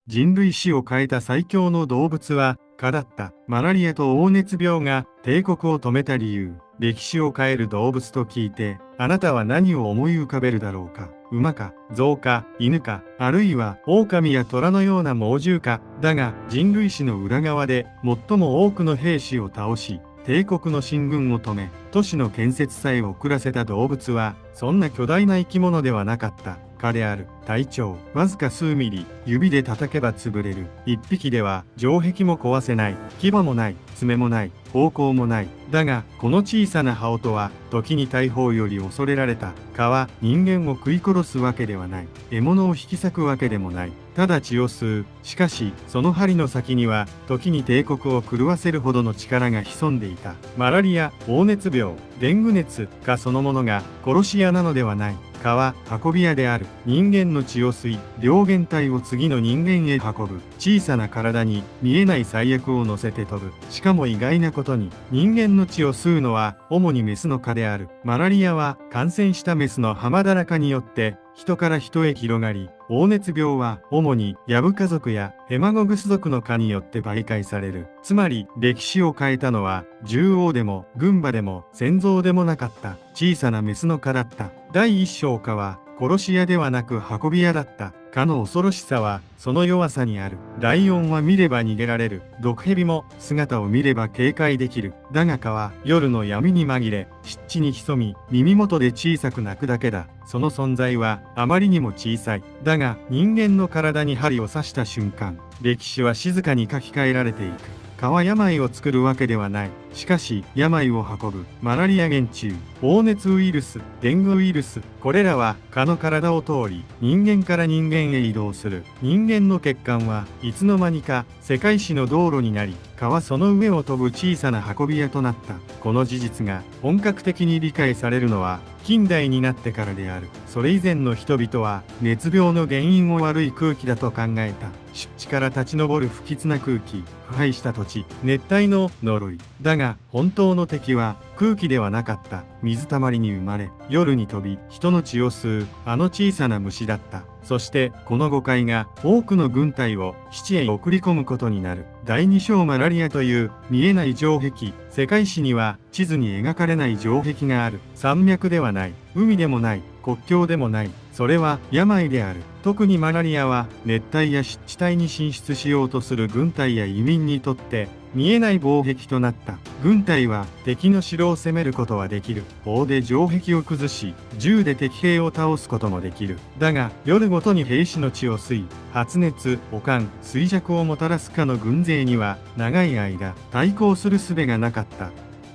人類史を変えた最強の動物は蚊だった。マラリアと黄熱病が帝国を止めた理由、歴史を変える動物と聞いて、あなたは何を思い浮かべるだろうか。馬か、象か、犬か、あるいは狼や虎のような猛獣か。だが、人類史の裏側で最も多くの兵士を倒し、帝国の進軍を止め、都市の建設さえ遅らせた動物は、そんな巨大な生き物ではなかった。蚊である。体長わずか数ミリ、指で叩けば潰れる。一匹では城壁も壊せない。牙もない、爪もない、方向もない。だが、この小さな羽音は、時に大砲より恐れられた。蚊は人間を食い殺すわけではない。獲物を引き裂くわけでもない。ただ血を吸う。しかし、その針の先には、時に帝国を狂わせるほどの力が潜んでいた。マラリア、黄熱病、デング熱、蚊そのものが殺し屋なのではない。蚊は運び屋である。人間の血を吸い、病原体を次の人間へ運ぶ。小さな体に見えない災厄を乗せて飛ぶ。しかも意外なことに、人間の血を吸うのは主にメスの蚊である。マラリアは感染したメスのハマダラ蚊によって人から人へ広がり、黄熱病は主にヤブ家族やヘマゴグス族の蚊によって媒介される。つまり歴史を変えたのは獣王でも軍馬でも先祖でもなかった小さなメスの蚊だった。第一章蚊は殺し屋ではなく運び屋だった。蚊の恐ろしさはその弱さにある。ライオンは見れば逃げられる。毒蛇も姿を見れば警戒できる。だが蚊は夜の闇に紛れ、湿地に潜み、耳元で小さく鳴くだけだ。その存在はあまりにも小さい。だが人間の体に針を刺した瞬間、歴史は静かに書き換えられていく。蚊は病を作るわけではない。しかし、病を運ぶ。マラリア原虫、黄熱ウイルス、デングウイルス。これらは蚊の体を通り、人間から人間へ移動する。人間の血管はいつの間にか世界史の道路になり、蚊はその上を飛ぶ小さな運び屋となった。この事実が本格的に理解されるのは近代になってからである。それ以前の人々は熱病の原因を悪い空気だと考えた。湿地から立ち上る不吉な空気、腐敗した土地、熱帯の呪い。だが本当の敵は空気ではなかった。水たまりに生まれ、夜に飛び、人の血を吸う、あの小さな虫だった。そして、この誤解が多くの軍隊を基地へ送り込むことになる。第二章マラリアという見えない城壁。世界史には地図に描かれない城壁がある。山脈ではない。海でもない。国境でもない。それは病である。特にマラリアは熱帯や湿地帯に進出しようとする軍隊や移民にとって見えない防壁となった。軍隊は敵の城を攻めることはできる。砲で城壁を崩し、銃で敵兵を倒すこともできる。だが、夜ごとに兵士の血を吸い、発熱、悪寒、衰弱をもたらすかの軍勢には、長い間、対抗する術がなかった。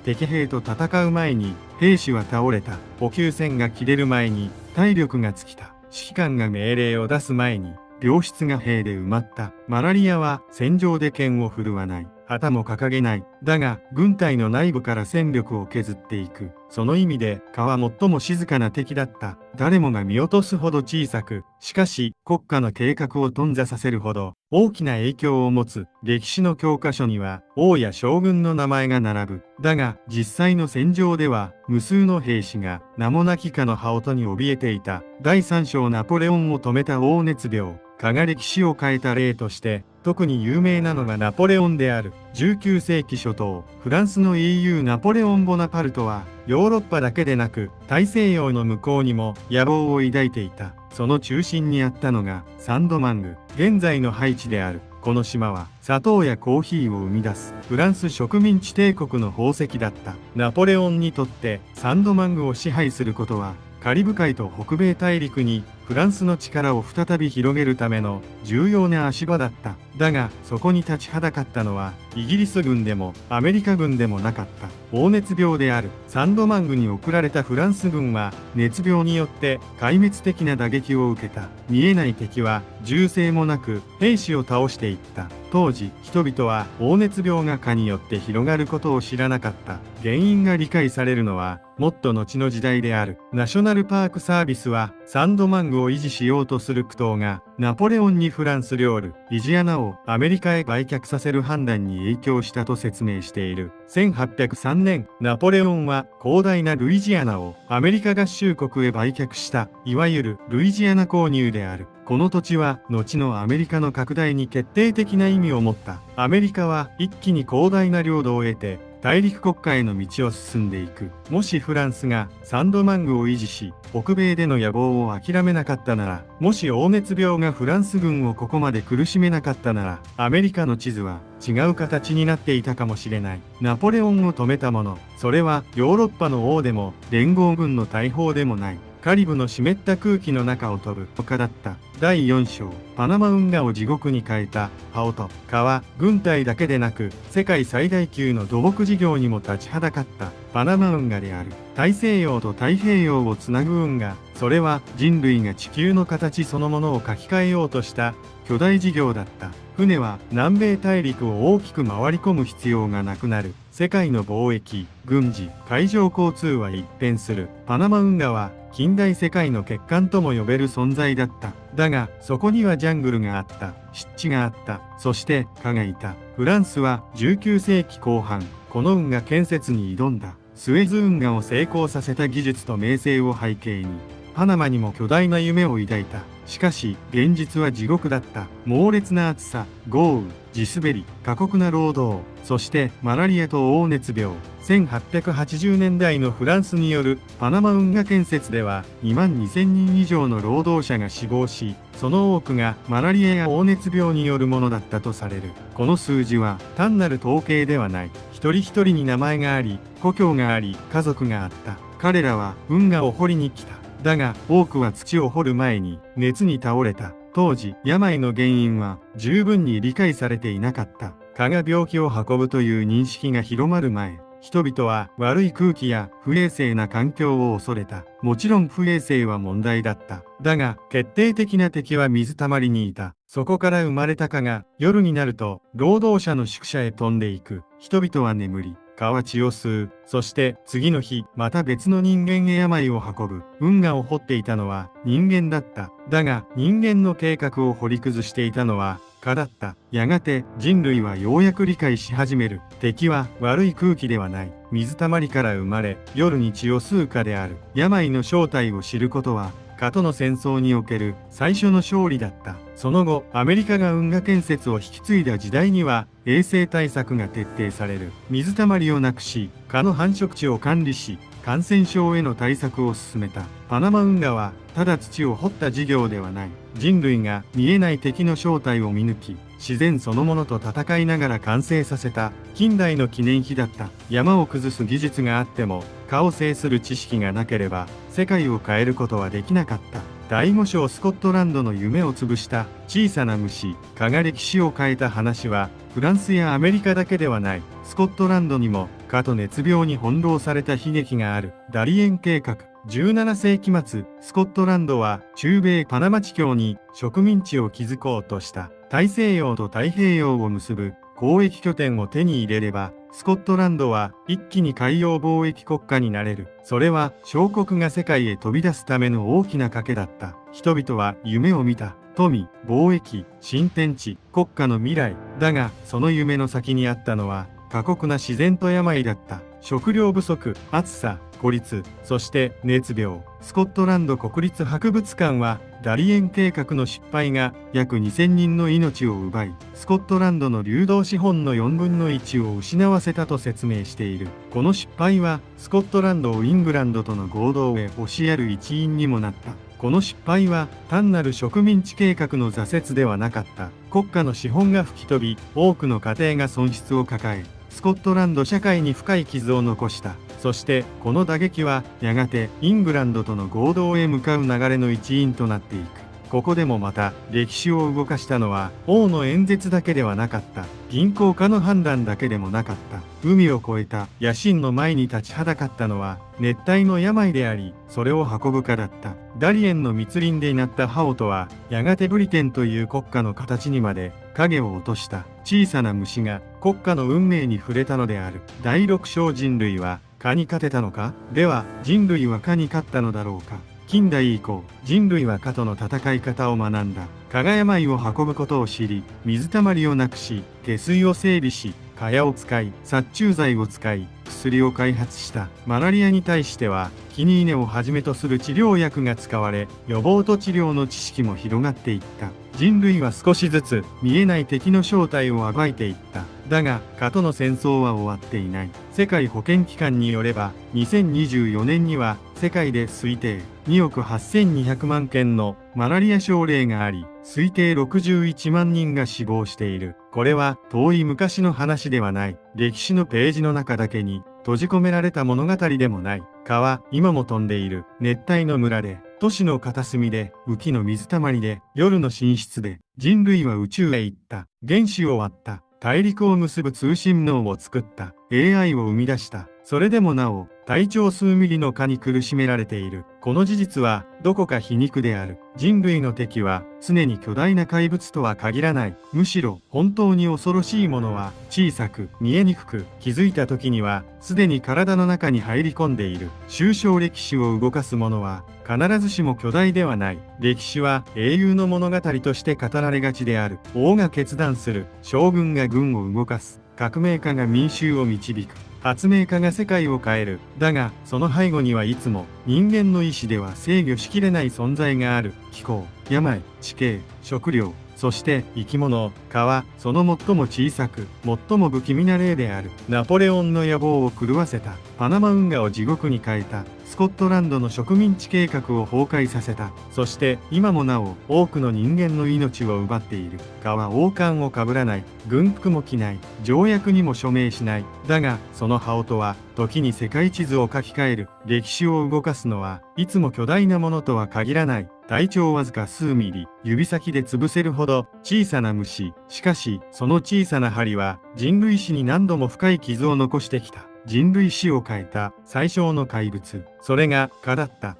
敵兵と戦う前に、兵士は倒れた。補給線が切れる前に、体力が尽きた。指揮官が命令を出す前に、病室が兵で埋まった。マラリアは戦場で剣を振るわない。旗も掲げない。だが、軍隊の内部から戦力を削っていく。その意味で、蚊は最も静かな敵だった。誰もが見落とすほど小さく、しかし、国家の計画を頓挫させるほど、大きな影響を持つ。歴史の教科書には、王や将軍の名前が並ぶ。だが、実際の戦場では、無数の兵士が、名もなき蚊の羽音に怯えていた。第三章ナポレオンを止めた黄熱病。蚊が歴史を変えた例として、特に有名なのがナポレオンである。19世紀初頭、フランスの英雄ナポレオン・ボナパルトは、ヨーロッパだけでなく、大西洋の向こうにも野望を抱いていた。その中心にあったのが、サンドマング、現在のハイチである。この島は、砂糖やコーヒーを生み出す、フランス植民地帝国の宝石だった。ナポレオンにとって、サンドマングを支配することは、カリブ海と北米大陸にフランスの力を再び広げるための重要な足場だった。だが、そこに立ちはだかったのは、イギリス軍でもアメリカ軍でもなかった。黄熱病である。サンドマングに送られたフランス軍は、熱病によって壊滅的な打撃を受けた。見えない敵は、銃声もなく、兵士を倒していった。当時、人々は黄熱病が蚊によって広がることを知らなかった。原因が理解されるのは、もっと後の時代である。ナショナルパークサービスは、サンドマングを維持しようとする苦闘が、ナポレオンにフランス領ルイジアナをアメリカへ売却させる判断に影響したと説明している。1803年、ナポレオンは広大なルイジアナをアメリカ合衆国へ売却した、いわゆるルイジアナ購入である。この土地は後のアメリカの拡大に決定的な意味を持った。アメリカは一気に広大な領土を得て大陸国家への道を進んでいく。もしフランスがサンドマングを維持し、北米での野望を諦めなかったなら、もし黄熱病がフランス軍をここまで苦しめなかったなら、アメリカの地図は違う形になっていたかもしれない。ナポレオンを止めたもの、それはヨーロッパの王でも連合軍の大砲でもない。カリブの湿った空気の中を飛ぶ丘だった。第4章、パナマ運河を地獄に変えたハオと川、軍隊だけでなく世界最大級の土木事業にも立ちはだかったパナマ運河である。大西洋と太平洋をつなぐ運河、それは人類が地球の形そのものを書き換えようとした巨大事業だった。船は南米大陸を大きく回り込む必要がなくなる。世界の貿易、軍事、海上交通は一変する。パナマ運河は近代世界の欠陥とも呼べる存在だった。だが、そこにはジャングルがあった。湿地があった。そして蚊がいた。フランスは19世紀後半、この運河建設に挑んだ。スエズ運河を成功させた技術と名声を背景に、パナマにも巨大な夢を抱いた。しかし、現実は地獄だった。猛烈な暑さ、豪雨、地滑り、過酷な労働、そしてマラリアと黄熱病。1880年代のフランスによるパナマ運河建設では2万2000人以上の労働者が死亡し、その多くがマラリアや黄熱病によるものだったとされる。この数字は単なる統計ではない。一人一人に名前があり、故郷があり、家族があった。彼らは運河を掘りに来た。だが、多くは土を掘る前に熱に倒れた。当時、病の原因は十分に理解されていなかった。蚊が病気を運ぶという認識が広まる前、人々は悪い空気や不衛生な環境を恐れた。もちろん不衛生は問題だった。だが、決定的な敵は水たまりにいた。そこから生まれた蚊が、夜になると、労働者の宿舎へ飛んでいく。人々は眠り、蚊は血を吸う。そして次の日、また別の人間へ病を運ぶ。運河を掘っていたのは人間だった。だが人間の計画を掘り崩していたのは蚊だった。やがて人類はようやく理解し始める。敵は悪い空気ではない。水たまりから生まれ、夜に血を吸う蚊である。病の正体を知ることは、蚊との戦争における最初の勝利だった。その後、アメリカが運河建設を引き継いだ時代には、衛生対策が徹底される。水たまりをなくし、蚊の繁殖地を管理し、感染症への対策を進めた。パナマ運河は、ただ土を掘った事業ではない。人類が見えない敵の正体を見抜き、自然そのものと戦いながら完成させた近代の記念碑だった。山を崩す技術があっても、蚊を制する知識がなければ、世界を変えることはできなかった。第5章スコットランドの夢を潰した小さな虫、蚊が歴史を変えた話は、フランスやアメリカだけではない。スコットランドにも蚊と熱病に翻弄された悲劇がある。ダリエン計画。17世紀末、スコットランドは中米パナマ地境に植民地を築こうとした。大西洋と太平洋を結ぶ交易拠点を手に入れれば、スコットランドは一気に海洋貿易国家になれる。それは小国が世界へ飛び出すための大きな賭けだった。人々は夢を見た。富、貿易、新天地、国家の未来。だが、その夢の先にあったのは過酷な自然と病だった。食料不足、暑さ、孤立、そして熱病。スコットランド国立博物館はダリエン計画の失敗が約2000人の命を奪い、スコットランドの流動資本の4分の1を失わせたと説明している。この失敗はスコットランドをイングランドとの合同へ押しやる一因にもなった。この失敗は単なる植民地計画の挫折ではなかった。国家の資本が吹き飛び、多くの家庭が損失を抱え、スコットランド社会に深い傷を残した。そしてこの打撃はやがてイングランドとの合同へ向かう流れの一因となっていく。ここでもまた歴史を動かしたのは王の演説だけではなかった。銀行家の判断だけでもなかった。海を越えた野心の前に立ちはだかったのは熱帯の病であり、それを運ぶかだった。ダリエンの密林でなったハオとはやがてブリテンという国家の形にまで影を落とした小さな虫が国家の運命に触れたのである。第6章人類は蚊に勝てたのか？では人類は蚊に勝ったのだろうか？近代以降、人類は蚊との戦い方を学んだ。蚊が病を運ぶことを知り、水たまりをなくし、下水を整備し、蚊帳を使い、殺虫剤を使い、薬を開発した。マラリアに対しては、キニーネをはじめとする治療薬が使われ、予防と治療の知識も広がっていった。人類は少しずつ見えない敵の正体を暴いていった。だが、蚊との戦争は終わっていない。世界保健機関によれば、2024年には世界で推定2億8200万件のマラリア症例があり、推定61万人が死亡している。これは遠い昔の話ではない。歴史のページの中だけに閉じ込められた物語でもない。蚊は今も飛んでいる。熱帯の村で、都市の片隅で、雨季の水たまりで、夜の寝室で、人類は宇宙へ行った。原子を割った。大陸を結ぶ通信網を作った。AI を生み出した。それでもなお、体長数ミリの蚊に苦しめられている。この事実は、どこか皮肉である。人類の敵は、常に巨大な怪物とは限らない。むしろ、本当に恐ろしいものは、小さく、見えにくく、気づいた時には、すでに体の中に入り込んでいる。抽象歴史を動かすものは、必ずしも巨大ではない。歴史は英雄の物語として語られがちである。王が決断する。将軍が軍を動かす。革命家が民衆を導く。発明家が世界を変える。だが、その背後にはいつも人間の意志では制御しきれない存在がある。気候、病、地形、食料、そして生き物、蚊はその最も小さく、最も不気味な例である。ナポレオンの野望を狂わせた。パナマ運河を地獄に変えた。スコットランドの植民地計画を崩壊させた。そして今もなお多くの人間の命を奪っている。蚊は王冠をかぶらない。軍服も着ない。条約にも署名しない。だがその羽音は時に世界地図を書き換える。歴史を動かすのはいつも巨大なものとは限らない。体長わずか数ミリ、指先で潰せるほど小さな虫。しかしその小さな針は人類史に何度も深い傷を残してきた。人類史を変えた最小の怪物。それが蚊だった。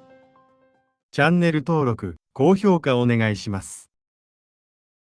チャンネル登録、高評価お願いします。